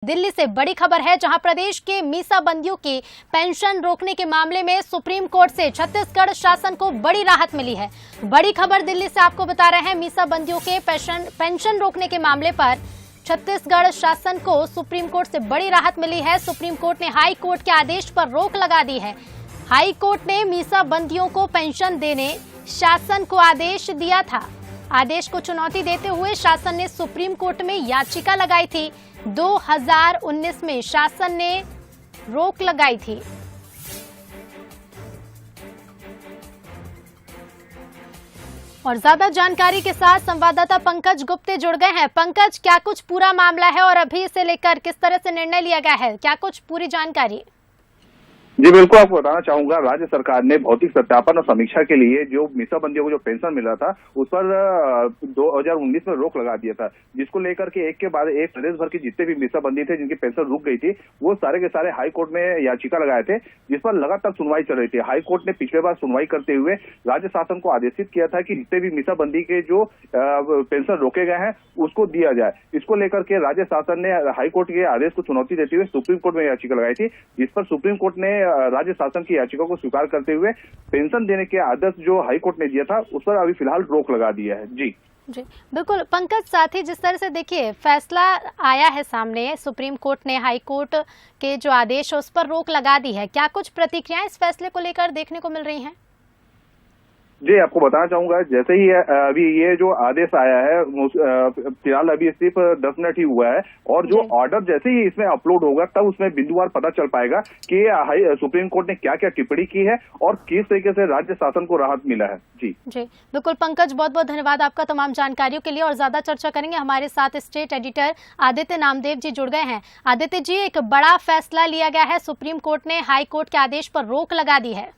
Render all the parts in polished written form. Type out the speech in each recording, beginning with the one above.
दिल्ली से बड़ी खबर है, जहां प्रदेश के मीसाबंदियों की पेंशन रोकने के मामले में सुप्रीम कोर्ट से छत्तीसगढ़ शासन को बड़ी राहत मिली है। बड़ी खबर दिल्ली से आपको बता रहे हैं, मीसाबंदियों के पेंशन रोकने के मामले पर छत्तीसगढ़ शासन को सुप्रीम कोर्ट से बड़ी राहत मिली है। सुप्रीम कोर्ट ने हाई कोर्ट के आदेश पर रोक लगा दी है। हाई कोर्ट ने मीसाबंदियों को पेंशन देने शासन को आदेश दिया था। आदेश को चुनौती देते हुए शासन ने सुप्रीम कोर्ट में याचिका लगाई थी। 2019 में शासन ने रोक लगाई थी। और ज्यादा जानकारी के साथ संवाददाता पंकज गुप्ते जुड़ गए हैं। पंकज, क्या कुछ पूरा मामला है और अभी इसे लेकर किस तरह से निर्णय लिया गया है, क्या कुछ पूरी जानकारी? जी बिल्कुल, आपको बताना चाहूंगा, राज्य सरकार ने भौतिक सत्यापन और समीक्षा के लिए जो मीसाबंदियों को जो पेंशन मिला था उस पर 2019 में रोक लगा दिया था, जिसको लेकर के एक के बाद एक प्रदेश भर के जितने भी मीसाबंदी थे जिनकी पेंशन रुक गई थी, वो सारे के सारे हाई कोर्ट में याचिका लगाए थे, जिस पर लगातार सुनवाई चल रही थी। हाई कोर्ट ने पिछले बार सुनवाई करते हुए राज्य शासन को आदेशित किया था कि जितने भी मीसाबंदी के जो पेंशन रोके गए हैं उसको दिया जाए। इसको लेकर के राज्य शासन ने हाई कोर्ट के आदेश को चुनौती देते हुए सुप्रीम कोर्ट में याचिका लगाई थी, जिस पर सुप्रीम कोर्ट ने राज्य शासन की याचिका को स्वीकार करते हुए पेंशन देने के आदेश जो हाई कोर्ट ने दिया था उस पर अभी फिलहाल रोक लगा दिया है। जी बिल्कुल पंकज, साथ ही जिस तरह से देखिए फैसला आया है सामने, सुप्रीम कोर्ट ने हाई कोर्ट के जो आदेश है उस पर रोक लगा दी है, क्या कुछ प्रतिक्रियाएं इस फैसले को लेकर देखने को मिल रही हैं? जी आपको बताना चाहूंगा, जैसे ही अभी ये जो आदेश आया है फिलहाल अभी सिर्फ 10 मिनट ही हुआ है और जो ऑर्डर जैसे ही इसमें अपलोड होगा तब उसमें बिंदुवार पता चल पाएगा कि सुप्रीम कोर्ट ने क्या क्या टिप्पणी की है और किस तरीके से राज्य शासन को राहत मिला है। जी बिल्कुल पंकज, बहुत बहुत धन्यवाद आपका तमाम जानकारियों के लिए। और ज्यादा चर्चा करेंगे, हमारे साथ स्टेट एडिटर आदित्य नामदेव जी जुड़ गए हैं। आदित्य जी, एक बड़ा फैसला लिया गया है, सुप्रीम कोर्ट ने हाई कोर्ट के आदेश पर रोक लगा दी है।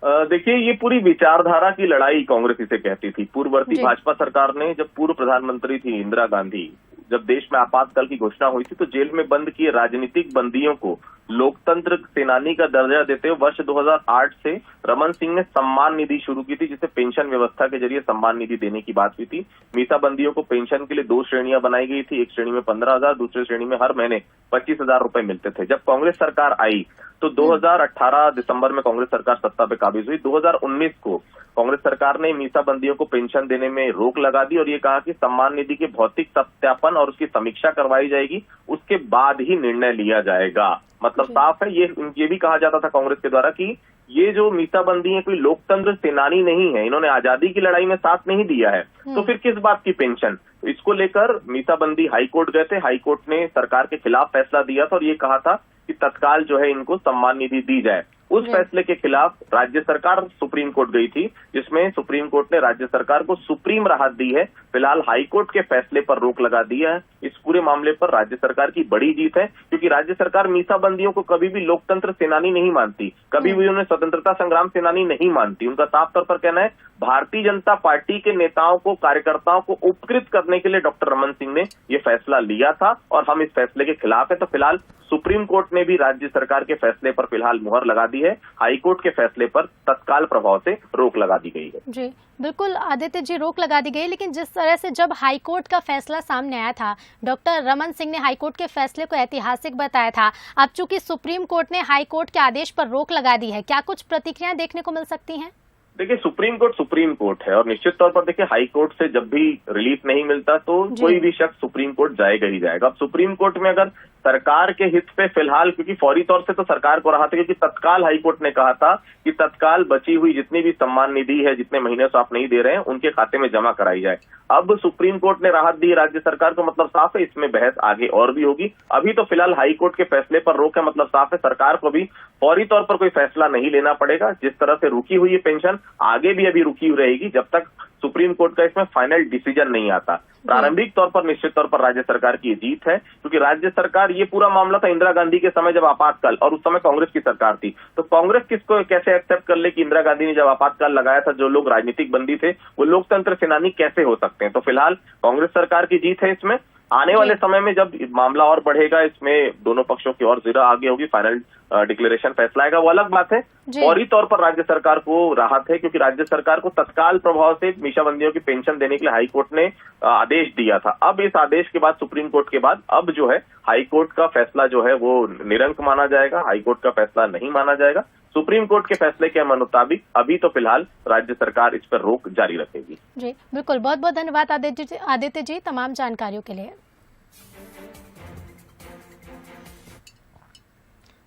देखिए, ये पूरी विचारधारा की लड़ाई कांग्रेस इसे कहती थी। पूर्ववर्ती भाजपा सरकार ने, जब पूर्व प्रधानमंत्री थी इंदिरा गांधी, जब देश में आपातकाल की घोषणा हुई थी तो जेल में बंद किए राजनीतिक बंदियों को लोकतंत्र सेनानी का दर्जा देते हुए वर्ष 2008 से रमन सिंह ने सम्मान निधि शुरू की थी, जिसे पेंशन व्यवस्था के जरिए सम्मान निधि देने की बात हुई थी। मीसाबंदियों को पेंशन के लिए 2 श्रेणियां बनाई गई थी, एक श्रेणी में 15,000, दूसरी श्रेणी में हर महीने 25,000 रुपए मिलते थे। जब कांग्रेस सरकार आई तो 2018 दिसंबर में कांग्रेस सरकार सत्ता पे काबिज हुई। 2019 को कांग्रेस सरकार ने मीसाबंदियों को पेंशन देने में रोक लगा दी और ये कहा कि सम्मान निधि के भौतिक सत्यापन और उसकी समीक्षा करवाई जाएगी, उसके बाद ही निर्णय लिया जाएगा। मतलब साफ है, ये भी कहा जाता था कांग्रेस के द्वारा कि ये जो मीसाबंदी है कोई लोकतंत्र सेनानी नहीं है, इन्होंने आजादी की लड़ाई में साथ नहीं दिया है, तो फिर किस बात की पेंशन। इसको लेकर मीसाबंदी हाई कोर्ट गए थे। हाई कोर्ट ने सरकार के खिलाफ फैसला दिया था और ये कहा था कि तत्काल जो है इनको सम्मान निधि दी जाए। उस फैसले के खिलाफ राज्य सरकार सुप्रीम कोर्ट गई थी, जिसमें सुप्रीम कोर्ट ने राज्य सरकार को सुप्रीम राहत दी है। फिलहाल हाई कोर्ट के फैसले पर रोक लगा दिया है। इस पूरे मामले पर राज्य सरकार की बड़ी जीत है, क्योंकि राज्य सरकार मीसाबंदियों को कभी भी लोकतंत्र सेनानी नहीं मानती, कभी भी उन्हें स्वतंत्रता संग्राम सेनानी नहीं मानती। उनका साफ तौर पर कहना है भारतीय जनता पार्टी के नेताओं को, कार्यकर्ताओं को उपकृत करने के लिए डॉक्टर रमन सिंह ने ये फैसला लिया था और हम इस फैसले के खिलाफ है। तो फिलहाल सुप्रीम कोर्ट ने भी राज्य सरकार के फैसले पर फिलहाल मुहर लगा दी है। हाई कोर्ट के फैसले पर तत्काल प्रभाव से रोक लगा दी गई है। जी बिल्कुल आदित्य जी, रोक लगा दी गई, लेकिन जिस तरह से जब हाई कोर्ट का फैसला सामने आया था, डॉक्टर रमन सिंह ने हाई कोर्ट के फैसले को ऐतिहासिक बताया था। अब चूंकि सुप्रीम कोर्ट ने हाई कोर्ट के आदेश पर रोक लगा दी है, क्या कुछ प्रतिक्रियाएं देखने को मिल सकती हैं? देखिए, सुप्रीम कोर्ट है और निश्चित तौर पर देखिए हाई कोर्ट से जब भी रिलीफ नहीं मिलता तो कोई भी शख्स सुप्रीम कोर्ट जाएगा ही जाएगा। अब सुप्रीम कोर्ट में अगर सरकार के हित पे फिलहाल, क्योंकि फौरी तौर से तो सरकार को राहत है, क्योंकि तत्काल हाई कोर्ट ने कहा था कि तत्काल बची हुई जितनी भी सम्मान निधि है, जितने महीने से आप नहीं दे रहे हैं, उनके खाते में जमा कराई जाए। अब सुप्रीम कोर्ट ने राहत दी राज्य सरकार को, मतलब साफ है इसमें बहस आगे और भी होगी। अभी तो फिलहाल हाई कोर्ट के फैसले पर रोक है, मतलब साफ है सरकार को भी फौरी तौर पर कोई फैसला नहीं लेना पड़ेगा। जिस तरह से रुकी हुई है पेंशन, आगे भी अभी रुकी रहेगी जब तक सुप्रीम कोर्ट का इसमें फाइनल डिसीजन नहीं आता। प्रारंभिक तौर पर निश्चित तौर पर राज्य सरकार की जीत है, क्योंकि राज्य सरकार, ये पूरा मामला था इंदिरा गांधी के समय जब आपातकाल, और उस समय कांग्रेस की सरकार थी, तो कांग्रेस किसको कैसे एक्सेप्ट कर ले कि इंदिरा गांधी ने जब आपातकाल लगाया था, जो लोग राजनीतिक बंदी थे वो लोकतंत्र सेनानी कैसे हो सकते हैं। तो फिलहाल कांग्रेस सरकार की जीत है इसमें। आने वाले समय में जब मामला और बढ़ेगा, इसमें दोनों पक्षों की और ज्यादा आगे होगी, फाइनल डिक्लेरेशन फैसला आएगा, वो अलग बात है। फौरी तौर पर राज्य सरकार को राहत है, क्योंकि राज्य सरकार को तत्काल प्रभाव से मीसाबंदियों की पेंशन देने के लिए हाईकोर्ट ने आदेश दिया था। अब इस आदेश के बाद, सुप्रीम कोर्ट के बाद, अब जो है हाईकोर्ट का फैसला जो है वो निरंक माना जाएगा, हाईकोर्ट का फैसला नहीं माना जाएगा। सुप्रीम कोर्ट के फैसले के मुताबिक अभी तो फिलहाल राज्य सरकार इस पर रोक जारी रखेगी। जी बिल्कुल, बहुत बहुत धन्यवाद आदित्य जी तमाम जानकारियों के लिए।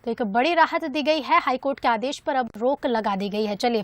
तो एक बड़ी राहत दी गई है, हाईकोर्ट के आदेश पर अब रोक लगा दी गई है। चलिए।